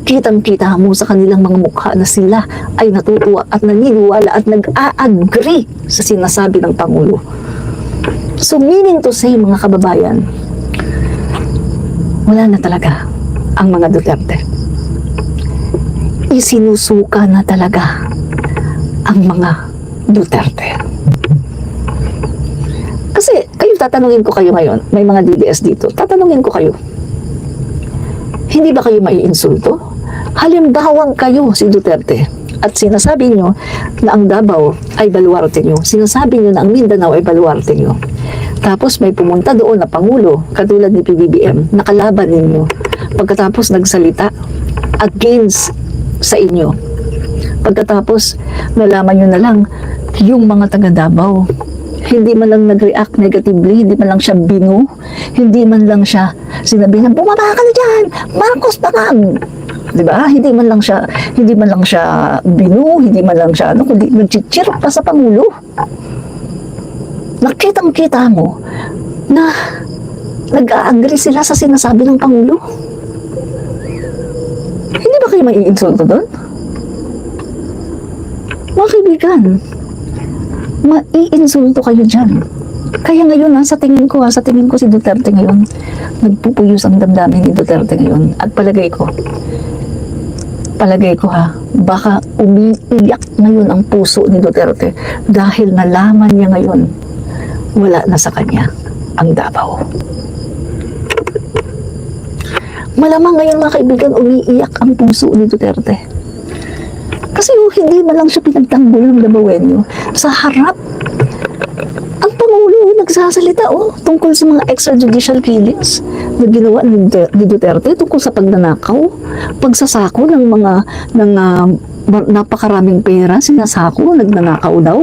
kitang-kita mo sa kanilang mga mukha na sila ay natutuwa at naniniwala at nag-a-agree sa sinasabi ng Pangulo. So meaning to say, mga kababayan, wala na talaga ang mga Duterte. Isinusuka na talaga ang mga Duterte. Kasi kayo, tatanungin ko kayo ngayon, may mga DDS dito, tatanungin ko kayo, hindi ba kayo maiinsulto? Halimbawang kayo si Duterte at sinasabi nyo na ang Davao ay baluarte nyo. Sinasabi nyo na ang Mindanao ay baluarte nyo. Tapos may pumunta doon na Pangulo, katulad ni PBBM, nakalaban ninyo. Pagkatapos nagsalita against sa inyo. Pagkatapos nalaman nyo na lang yung mga taga Davao, hindi man lang nag-react negatively, hindi man lang siya binu, hindi man lang siya sinabi na bumaba ka na dyan, Marcos bangag. Diba? Hindi man lang siya binu, hindi man lang siya kundi nag-cheer pa sa Pangulo. Nakitang-kita mo na nag-a-agree sila sa sinasabi ng Pangulo. Hindi ba kayo maiinsulto doon? Mga kaibigan, maiinsulto kayo dyan. Kaya ngayon, sa tingin ko si Duterte ngayon, nagpupuyos ang damdamin ni Duterte ngayon. At palagay ko baka umiiyak ngayon ang puso ni Duterte dahil nalaman niya ngayon, wala na sa kanya ang Davao. Malamang ngayon, mga kaibigan, umiiyak ang puso ni Duterte. Kasi hindi man lang siya pinagtanggol ng Davaoenyo. Sa harap, ang Pangulo nagsasalita tungkol sa mga extrajudicial killings na ginawa ni Duterte, tungkol sa pagnanakaw, pagsasako ng napakaraming pera, sinasako, nagnanakaw daw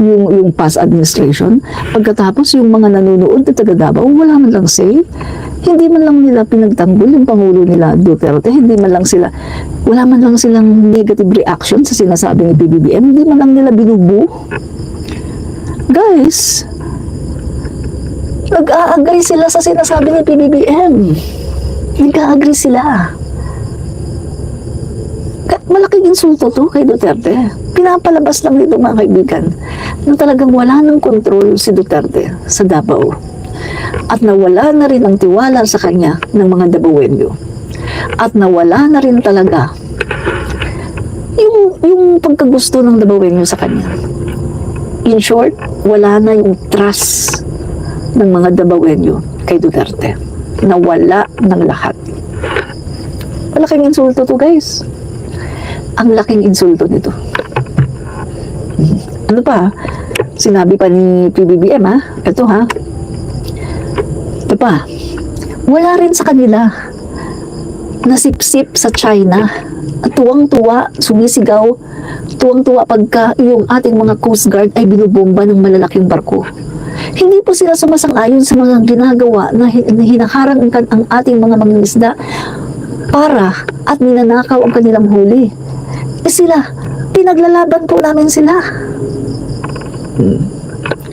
yung past administration. Pagkatapos yung mga nanonood na taga Davao, wala man lang say. Hindi man lang nila pinagtanggol yung Pangulo nila Duterte, wala man lang silang negative reaction sa sinasabi ni PBBM, hindi man lang nila binubu. Guys, nag-a-agree sila sa sinasabi ni PBBM. Nag-a-agree sila. Malaking insulto to kay Duterte. Pinapalabas lang nito, mga kaibigan, na talagang wala ng kontrol si Duterte sa Davao. At nawala na rin ang tiwala sa kanya ng mga Davaoenyo. At nawala na rin talaga yung pagkagusto ng Davaoenyo sa kanya. In short, wala na yung trust ng mga Davaoenyo kay Duterte. Nawala ng lahat. Malaking insulto to, guys. Ang laking insulto nito. Ano pa? Sinabi pa ni PBBM, ito pa, wala rin sa kanila nasipsip sa China at tuwang-tuwa, sumisigaw, tuwang-tuwa pagka yung ating mga Coast Guard ay binubomba ng malalaking barko. Hindi po sila sumasang-ayon sa mga ginagawa na hinaharang ang ating mga mangingisda para at ninanakaw ang kanilang huli. Sila, pinaglalaban po namin sila.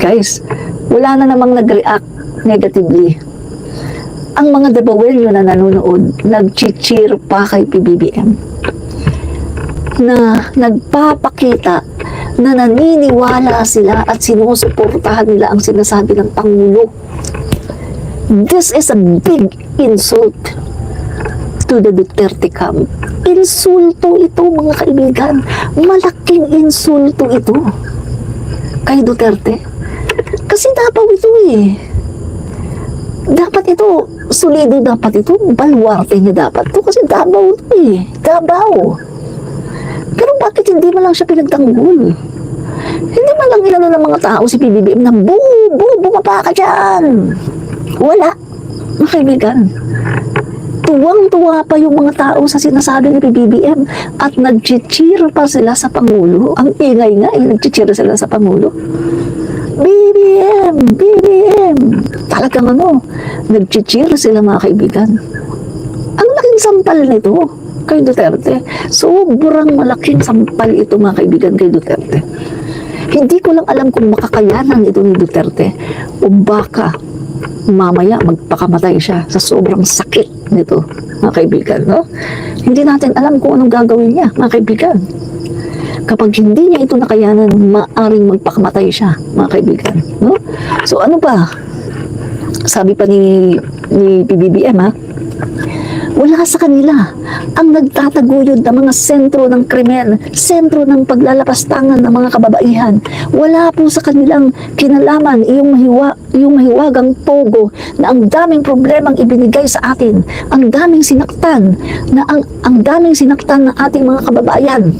Guys, wala na namang nag-react negatively. Ang mga Davaoenyo na nanonood, nag-cheer pa kay PBBM. Na nagpapakita na naniniwala sila at sinusuportahan nila ang sinasabi ng Pangulo. This is a big insult to the Duterte camp. Insulto ito, mga kaibigan. Malaking insulto ito kay Duterte. Kasi Davao ito dapat ito, solido dapat ito, baluarte niya dapat ito kasi Davao ito Davao. Pero bakit hindi man lang siya pinagtanggol? Hindi man lang inano ng mga tao si PBBM na bumaba ka dyan. Wala. Mga kaibigan, tuwang-tuwa pa yung mga tao sa sinasabi ni PBBM at nag-cheer pa sila sa Pangulo. Ang ingay nga, nag-cheer sila sa Pangulo. BBM! Talagang nag-cheer sila, mga kaibigan. Ang laking sampal nito kay Duterte. Sobrang malaking sampal ito, mga kaibigan, kay Duterte. Hindi ko lang alam kung makakayanan ito ni Duterte o baka mamaya magpakamatay siya sa sobrang sakit nito, mga kaibigan, no? Hindi natin alam kung anong gagawin niya, mga kaibigan. Kapag hindi niya ito nakayanan, maaring magpakamatay siya, mga kaibigan, no? So ano ba? Sabi pa ni PBBM, ha? Wala sa kanila ang nagtataguyod ng mga sentro ng krimen, sentro ng paglalapastangan ng mga kababaihan. Wala po sa kanilang kinalaman yung mahiwagang pogo na ang daming problemang ibinigay sa atin, ang daming sinaktan ang daming sinaktan ng ating mga kababayan.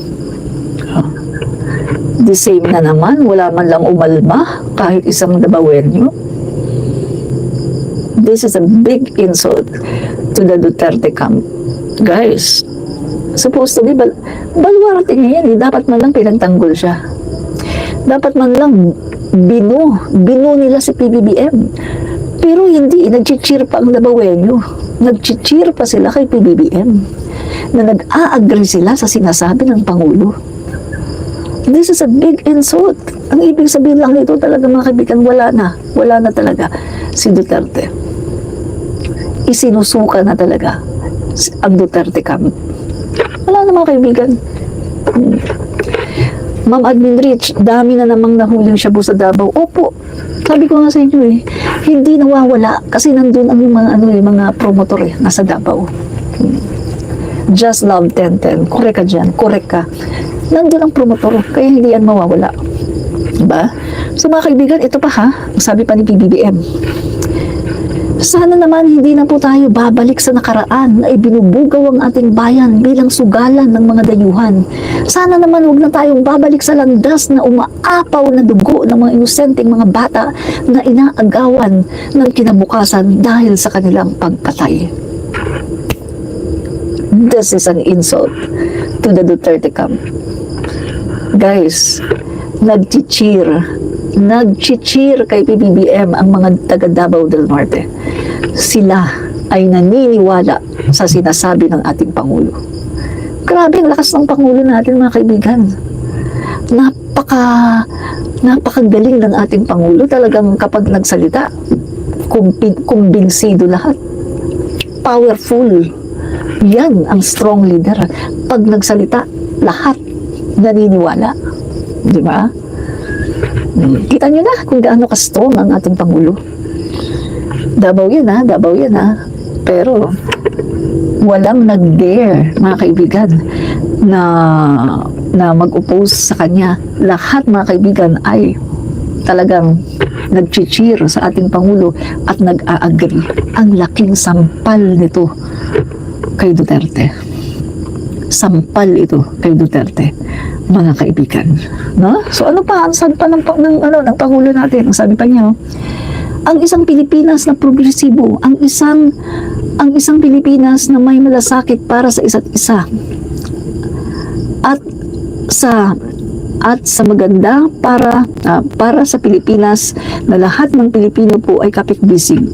The same na naman, wala man lang umalma kahit isang Dabawenyo. This is a big insult to the Duterte camp. Guys, supposed to be baluarte niya yan. Dapat man lang pinagtanggol siya. Dapat man lang binu nila si PBBM. Pero hindi, nag-cheer pa ang Dabawenyo. Nag-cheer pa sila kay PBBM. Na nag-a-agree sila sa sinasabi ng Pangulo. This is a big insult. Ang ibig sabihin lang nito talaga, mga kaibigan, wala na talaga si Duterte. Isinusuka na talaga ang Duterte camp. Wala na, mga kaibigan. Ma'am Admin Rich, dami na namang nahuling shabu sa Davao. Opo, sabi ko nga sa inyo hindi nawawala kasi nandun ang mga promotor nasa Davao. Just Love 1010, correct ka dyan, correct ka. Nandun ang promotor, kaya hindi yan mawawala. Diba? So mga kaibigan, ito pa ha, sabi pa ni PBBM, sana naman hindi na po tayo babalik sa nakaraan na ibinubugaw ang ating bayan bilang sugalan ng mga dayuhan. Sana naman huwag na tayong babalik sa landas na umaapaw na dugo ng mga inosenteng mga bata na inaagawan ng kinabukasan dahil sa kanilang pagpatay. This is an insult to the Duterte camp. Guys, nag-cheer kay PBBM ang mga taga Davao del Norte. Sila ay naniniwala sa sinasabi ng ating Pangulo. Grabe ang lakas ng Pangulo natin, mga kaibigan. Napakagaling ng ating Pangulo. Talagang kapag nagsalita, kumbinsido lahat. Powerful. Yan ang strong leader. Pag nagsalita, lahat naniniwala. Di ba? Kita nyo na kung gaano ka-strong ang ating Pangulo. Davao yan ha. Pero walang nag-dare, mga kaibigan, na mag-oppose sa kanya. Lahat, mga kaibigan, ay talagang nag-cheer sa ating Pangulo at nag-a-agree. Ang laking sampal nito kay Duterte. Sampal ito kay Duterte, mga kaibigan, no? So ano pa ang sabi pa ng Pangulo natin? Ang sabi pa niya, ang isang Pilipinas na progresibo, ang isang Pilipinas na may malasakit para sa isa't isa at sa maganda para sa Pilipinas na lahat ng Pilipino po ay kapit-bisig.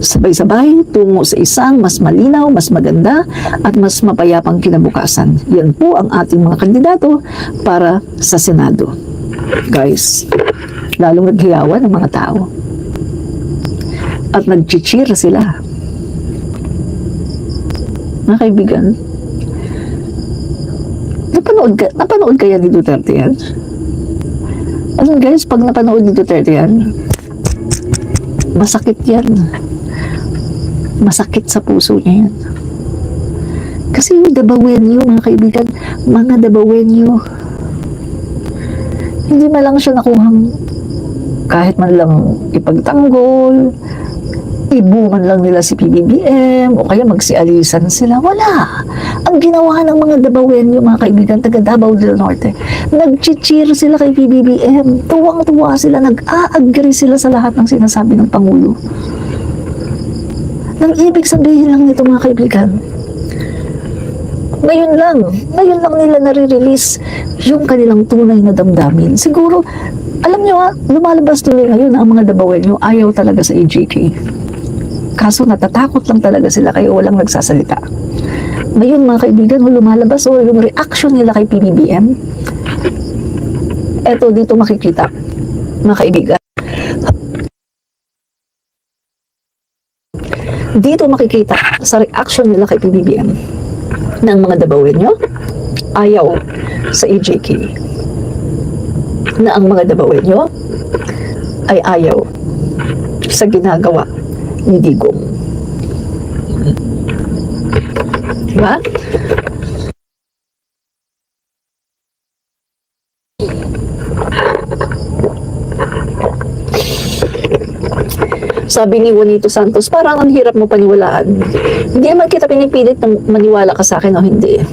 Sabay-sabay tungo sa isang mas malinaw, mas maganda at mas mapayapang kinabukasan. Yan po ang ating mga kandidato para sa Senado. Guys, lalong naghiyawan ang mga tao. At nag-cheer sila. Mga kaibigan, napanood kaya ni Duterte yan? Ano guys, pag napanood ni Duterte yan, masakit yan. Masakit sa puso niya yan. Kasi yung Dabawenyo, mga kaibigan, mga Dabawenyo, hindi man lang siya nakuhang kahit man lang ipagtanggol, ibu man lang nila si PBBM, o kaya magsialisan sila. Wala. Ang ginawa ng mga Dabawenyo, mga kaibigan, taga Davao del Norte, nag-cheer sila kay PBBM. Tuwang-tuwa sila, nag-a-agree sila sa lahat ng sinasabi ng Pangulo. Nang ibig sabihin lang nito, mga kaibigan, ngayon lang nila nare-release yung kanilang tunay na damdamin. Siguro, alam nyo lumalabas tuloy ngayon ang mga Dabawenyo ayaw talaga sa AJK. Kaso natatakot lang talaga sila kaya walang nagsasalita. Ngayon, mga kaibigan, lumalabas yung reaction nila kay PBBM. Eto dito makikita, mga kaibigan. Dito makikita sa reaction nila kay PBBM ng mga Dabawenyo, ayaw sa EJK. Na ang mga Dabawenyo ay ayaw sa ginagawa ni Digong. Diba? Sabi ni Juanito Santos, parang ang hirap mo paniwalaan. Hindi naman kita pinipilit ng maniwala ka sa akin o hindi.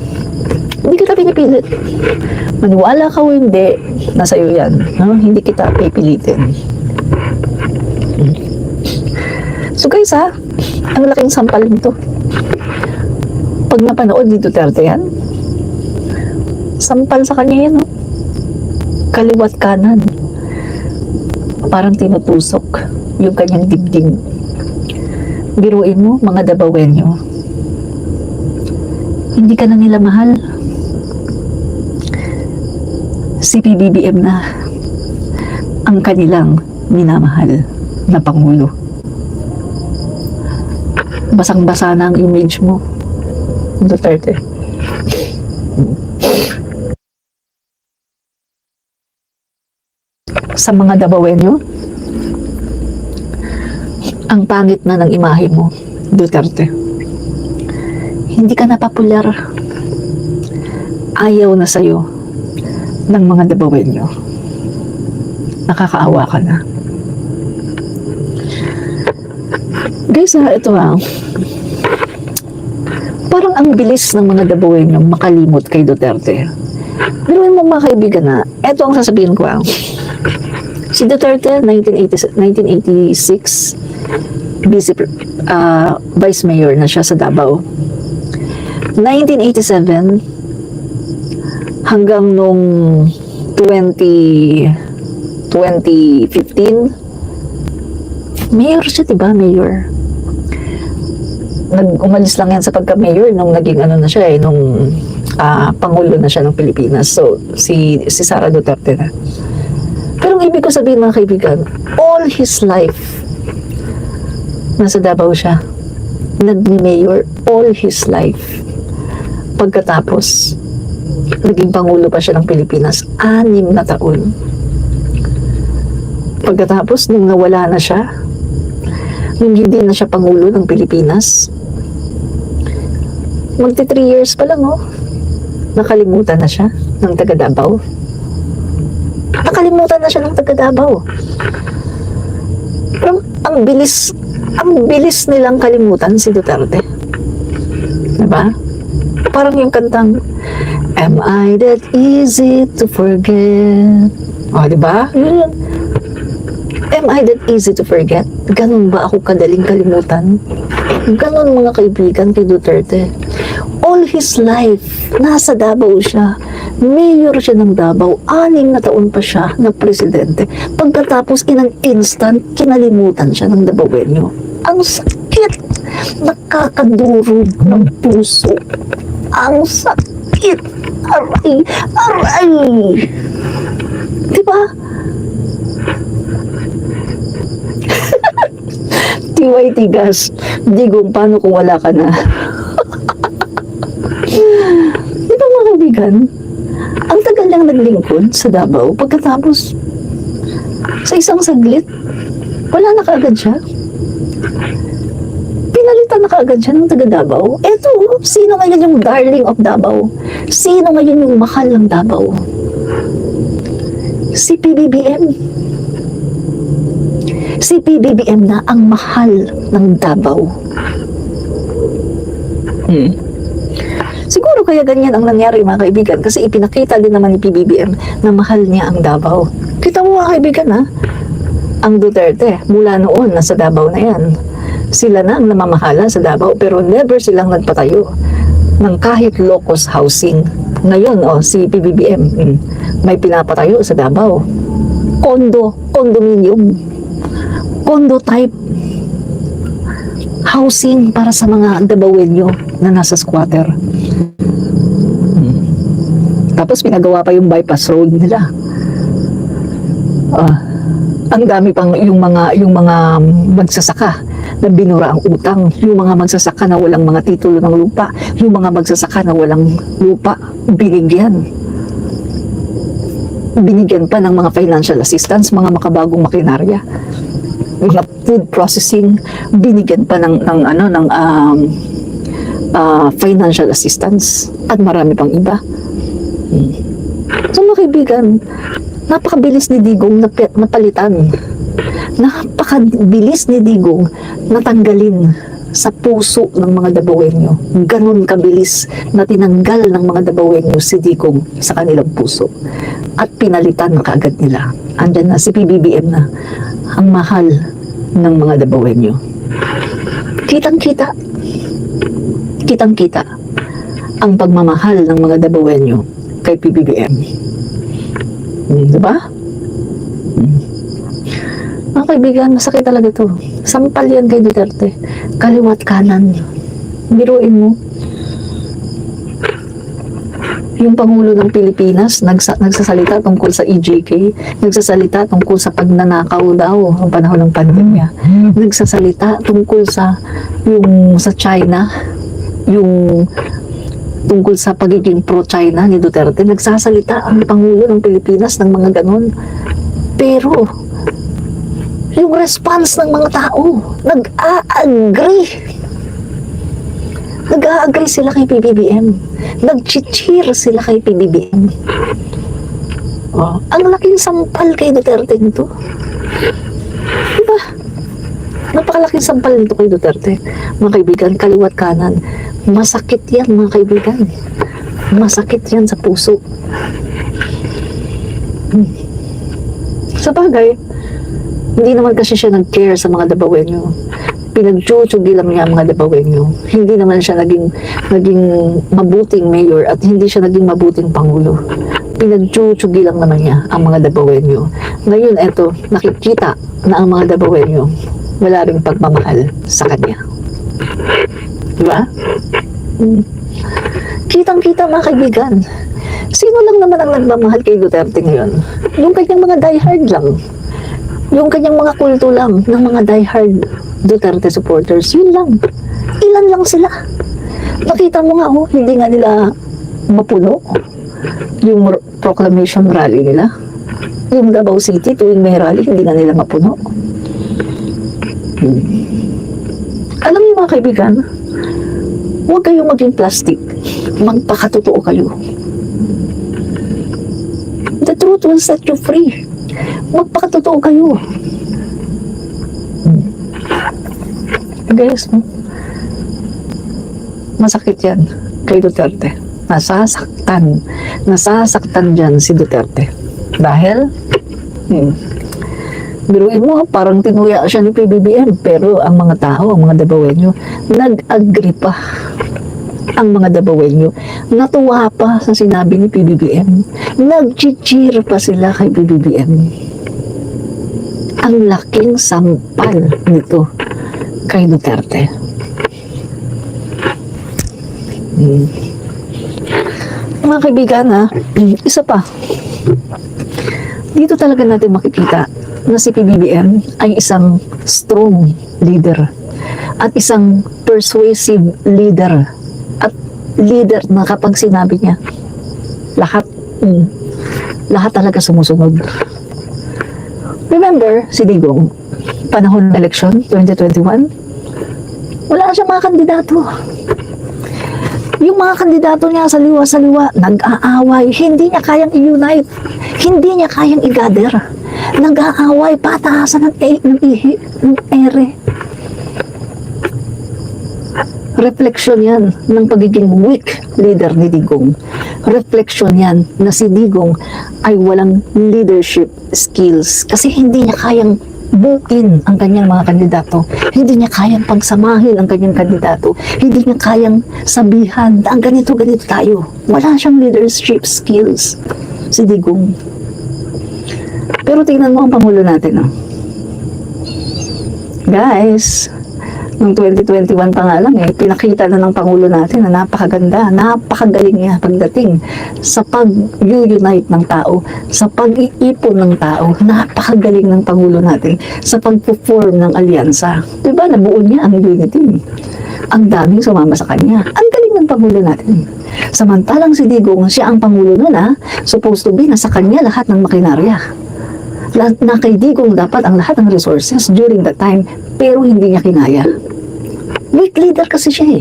Hindi kita pinipilit. Maniwala ka o hindi, nasa iyo yan. No? Hindi kita pipilitin. So guys ha, ang laking sampal nito. Pag napanood ni Duterte yan, sampal sa kanya yan. No? Kaliwat kanan. Parang tinutusok yung kanyang dibdib. Biruin mo, mga Dabawenyo, hindi ka na nila mahal. Si PBBM na ang kanilang minamahal na Pangulo. Basang-basa na ang image mo, Duterte. Sa mga Dabawenyo, ang pangit na ng imahe mo, Duterte. Hindi ka na popular. Ayaw na sa'yo ng mga Dabawenyo. Nakakaawa ka na. Guys, ito parang ang bilis ng mga Dabawenyo makalimot kay Duterte. Pero yung mga kaibigan na, ito ang sasabihin ko si Duterte, 1986, Vice Mayor na siya sa Davao. 1987 hanggang nung 2015, mayor siya, diba? Mayor. Umalis lang yan sa pagka-mayor nung naging ano na siya nung Pangulo na siya ng Pilipinas. So, si Sara Duterte na. Pero ang ibig ko sabihin, mga kaibigan, all his life, nasa Davao siya. Nag-mayor all his life. Pagkatapos, naging Pangulo pa siya ng Pilipinas. 6 na taon. Pagkatapos, nung nawala na siya, nung hindi na siya Pangulo ng Pilipinas, magti 3 years pa lang, nakalimutan na siya ng taga Davao. Nakalimutan na siya ng taga Davao. Pero ang bilis nilang kalimutan si Duterte. Diba? Parang yung kantang, am I that easy to forget? Diba? Yun. Am I that easy to forget? Ganun ba ako kadaling kalimutan? Ganun, mga kaibigan, kay Duterte. All his life, nasa Davao siya. Mayor siya ng Davao. 6 na taon pa siya na presidente. Pagkatapos, in an instant, kinalimutan siya ng Dabawenyo. Ang sakit! Nakakadurog ng puso. Ang sakit! Aray! Aray! Diba? Tiway tigas. Digong, paano kung wala ka na? Diba, mga kaibigan? Ang tagal lang naglingkod sa Davao, pagkatapos sa isang saglit, wala na kaagad siya. Pinalitan na kaagad siya ng taga Davao. Eto, sino ngayon yung darling of Davao? Sino ngayon yung mahal ng Davao? Si PBBM. Si PBBM na ang mahal ng Davao. Siguro kaya ganyan ang nangyari, mga kaibigan, kasi ipinakita din naman ni PBBM na mahal niya ang Davao. Kita mo, mga kaibigan, ang Duterte, mula noon, nasa Davao na yan. Sila na ang namamahala sa Davao, pero never silang nagpatayo ng kahit locus housing. Ngayon, si PBBM, may pinapatayo sa Davao. Condominium, condo type housing para sa mga Dabawenyo na nasa squatter. Tapos pinagawa pa yung bypass road nila. Ang dami pang yung mga magsasaka na binura ang utang, yung mga magsasaka na walang mga titulo ng lupa, yung mga magsasaka na walang lupa, binigyan pa ng mga financial assistance, mga makabagong makinarya, mga food processing, binigyan pa ng financial assistance, at marami pang iba. So mga kaibigan, napakabilis ni Digong napalitan. Napakabilis ni Digong natanggalin sa puso ng mga Dabawenyo. Ganon kabilis na tinanggal ng mga Dabawenyo si Digong sa kanilang puso. At pinalitan kaagad nila. Andyan na si PBBM na, ang mahal ng mga Dabawenyo. Kitang-kita ang pagmamahal ng mga Dabawenyo kay PBBM. Diba? Mga kaibigan, masakit talaga to. Sampal yan kay Duterte. Kaliwat kanan. Biruin mo. Yung Pangulo ng Pilipinas, nagsasalita tungkol sa EJK, nagsasalita tungkol sa pagnanakaw daw ang panahon ng pandemya. Nagsasalita tungkol sa China, yung tungkol sa pagiging pro-China ni Duterte. Nagsasalita ang Pangulo ng Pilipinas ng mga ganon. Pero yung response ng mga tao, nag-a-agree sila kay PBBM. Nag-cheer sila kay PBBM. Ang laking sampal kay Duterte nito. Diba? Napakalaking sampal nito kay Duterte. Mga kaibigan, kaliwat kanan. Masakit yan, mga kaibigan. Masakit yan sa puso. Sa bagay, hindi naman kasi siya nag-care sa mga Dabawenyo. Pinagchuchugi lang niya ang mga Dabawenyo. Hindi naman siya naging mabuting mayor at hindi siya naging mabuting pangulo. Pinagchuchugi lang naman niya ang mga Dabawenyo. Ngayon, eto, nakikita na ang mga Dabawenyo wala ring pagmamahal sa kanya. Diba? Kitang-kita, mga kaibigan. Sino lang naman ang nagmamahal kay Duterte ngayon? Yung kanyang mga diehard lang. Yung kanyang mga kulto lang ng mga diehard Duterte supporters, yun lang. Ilan lang sila. Nakita mo nga, hindi nga nila mapuno yung proclamation rally nila. Yung Davao City, tuwing may rally, hindi nga nila mapuno. Alam niyo, mga kaibigan, huwag kayong maging plastic. Magpakatotoo kayo. The truth will set you free. Magpakatotoo kayo. Guys, masakit yan kay Duterte. Nasasaktan dyan si Duterte. Dahil, biruin mo, parang tinuya siya ni PBBM, pero ang mga tao, ang mga Dabawenyo, nag-agree pa. Ang mga Dabawenyo, natuwa pa sa sinabi ni PBBM. Nag-cheer pa sila kay PBBM. Ang laking sampal nito kay Duterte. Mga kaibigan, isa pa. Dito talaga natin makikita na si PBBM ay isang strong leader at isang persuasive leader at leader na kapag sinabi niya, lahat talaga sumusunod. Remember, si Digong, panahon ng election 2021, wala na siyang mga kandidato. Yung mga kandidato niya sa liwa, nag-aaway, hindi niya kayang i-unite, hindi niya kayang i-gather. Nag-aaway, pataasan ng ere. Refleksyon yan ng pagiging weak leader ni Digong. Refleksyon yan na si Digong ay walang leadership skills kasi hindi niya kayang bukin ang kanyang mga kandidato. Hindi niya kayang pagsamahin ang kanyang kandidato. Hindi niya kayang sabihan na ang ganito tayo. Wala siyang leadership skills si Digong. Pero tingnan mo ang Pangulo natin. Guys, Noong 2021 pa nga lang pinakita na ng Pangulo natin na napakaganda, napakagaling niya pagdating sa pag-unite ng tao, sa pag-iipon ng tao. Napakagaling ng Pangulo natin sa pag-form ng alyansa. Diba, nabuo niya ang unity. Ang daming sumama sa kanya. Ang galing ng Pangulo natin. Samantalang si Digong, siya ang Pangulo nun supposed to be, nasa kanya lahat ng makinarya. Na kay Digong dapat ang lahat ng resources during that time, pero hindi niya kinaya. Weak leader kasi siya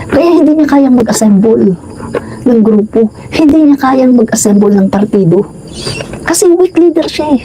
Kaya hindi niya kayang mag-assemble ng grupo. Hindi niya kayang mag-assemble ng partido. Kasi weak leader siya